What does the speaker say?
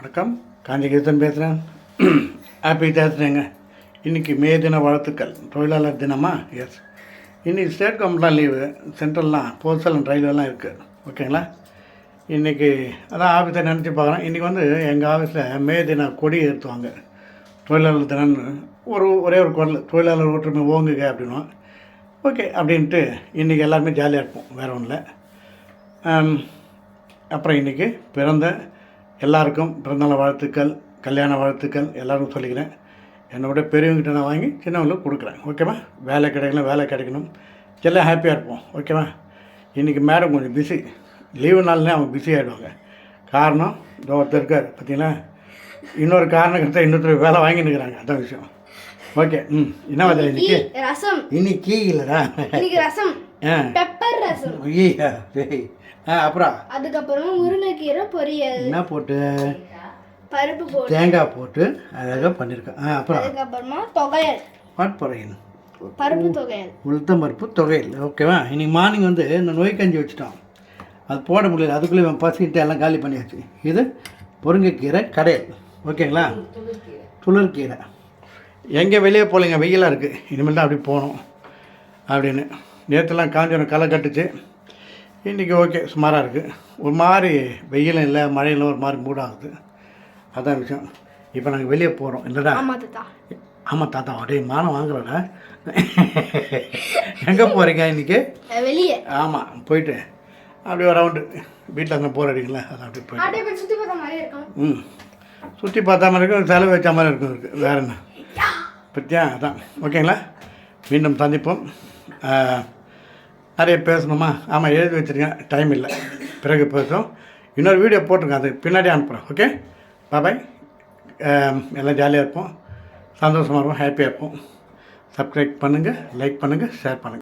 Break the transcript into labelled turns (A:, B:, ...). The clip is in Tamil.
A: வணக்கம், காஞ்சிகேசன் பேசுகிறேன். ஹாப்பி தேர்ஸ்டேங்க. இன்றைக்கி மே தின வாழ்த்துக்கள். தொழிலாளர் தினமா? எஸ். இன்றைக்கி ஸ்டேட் கவர்மெண்ட்லாம் லீவு, சென்ட்ரல்லாம் போஸ்டல் அண்ட் ரயில்வேலாம் இருக்குது. ஓகேங்களா? இன்றைக்கி அதான் ஆஃபீஸை நினச்சி பார்க்குறேன். இன்றைக்கி எங்கள் ஆஃபீஸில் மே தின கொடி ஏற்றுவாங்க. தொழிலாளர் தினம்னு ஒரே ஒரு குரல், தொழிலாளர் ஒற்றுமை ஓங்குக அப்படின்னும். ஓகே அப்படின்ட்டு இன்றைக்கி எல்லாருமே ஜாலியாக இருப்போம், வேறு ஒன்றும் இல்லை. அப்புறம் இன்றைக்கி பிறந்த எல்லாருக்கும் பிறந்தநாள் வாழ்த்துக்கள், கல்யாண வாழ்த்துக்கள் எல்லாருக்கும் சொல்லிக்கிறேன். என்னோட பெரியவங்ககிட்ட நான் வாங்கி சின்னவங்களுக்கு கொடுக்குறேன். ஓகேவா? வேலை கிடைக்கணும், வேலை கிடைக்கணும், எல்லாம் ஹாப்பியாக இருப்போம். ஓகேவா? இன்றைக்கி மேடம் கொஞ்சம் பிஸி, லீவு நாள்லேயே அவங்க பிஸி ஆகிடுவாங்க. காரணம் இந்த ஒருத்தர் இருக்கார் பார்த்தீங்களா, இன்னொரு காரணத்தை இன்னொருத்தர் வேலை வாங்கின்னு இருக்கிறாங்க. அதான் விஷயம். ஓகே. என்ன வேலை இன்னைக்கு?
B: ரசம்.
A: இன்னைக்கு இல்லைடா,
B: ரசம், பெப்பர் ரசம்.
A: ஐயா சரி. அப்புறம்
B: அதுக்கப்புறம் முருங்கைக்கீரை பொரியல்.
A: என்ன போட்டு?
B: பருப்பு போட்டு,
A: தேங்காய் போட்டு அழகாக பண்ணியிருக்கேன். அப்புறம்
B: அதுக்கப்புறமா தொகையல்.
A: பாட்பறையல்,
B: பருப்பு தொகையல்,
A: உளுத்தம் பருப்பு தொகையல். ஓகேவா? இன்னைக்கு மார்னிங் இந்த நோய் கஞ்சி வச்சுட்டோம், அது போட முடியல, அதுக்குள்ளே பசிக்கிட்டு எல்லாம் காலி பண்ணியாச்சு. இது முருங்கைக்கீரை கடையல். ஓகேங்களா? துளிர்கீரை. எங்கே வெளியே போகலைங்க, வெயிலாக இருக்குது, இனிமேல் தான் அப்படி போகணும் அப்படின்னு. நேற்றுலாம் காஞ்சோரம் களை கட்டுச்சு. இன்றைக்கி ஓகே, சுமாராக இருக்குது. ஒரு மாதிரி வெயிலும் இல்லை, மழையிலும் ஒரு மாதிரி மூடாகுது. அதான் விஷயம். இப்போ நாங்கள் வெளியே போகிறோம் இல்லைடா? ஆமாம் தாத்தா, அப்படியே மானம் வாங்குறடா. எங்கே போகிறீங்க இன்றைக்கி? வெளியே. ஆமாம், போயிட்டு அப்படியே ஒரு ரவுண்டு வீட்டில் அங்கே போர் அடிங்களா, அதை அப்படியே போயிட்டு சுற்றி பார்த்தா மாதிரி இருக்கும். சுற்றி பார்த்தா மாதிரி இருக்கும், செலவு வச்ச மாதிரி இருக்கும். இருக்குது வேறு என்ன பற்றியா? அதான். ஓகேங்களா? மீண்டும் சந்திப்போம். நிறைய பேசணுமா? ஆமாம், எழுதி வச்சுருக்கேன், டைம் இல்லை, பிறகு பேசுவோம். இன்னொரு வீடியோ போட்டிருக்கேன், அது பின்னாடி அனுப்புகிறேன். ஓகே, பாய். எல்லாம் ஜாலியாக இருப்போம், சந்தோஷமாக இருப்போம், ஹாப்பியாக இருப்போம். சப்ஸ்கிரைப் பண்ணுங்கள், லைக் பண்ணுங்கள், ஷேர் பண்ணுங்கள்.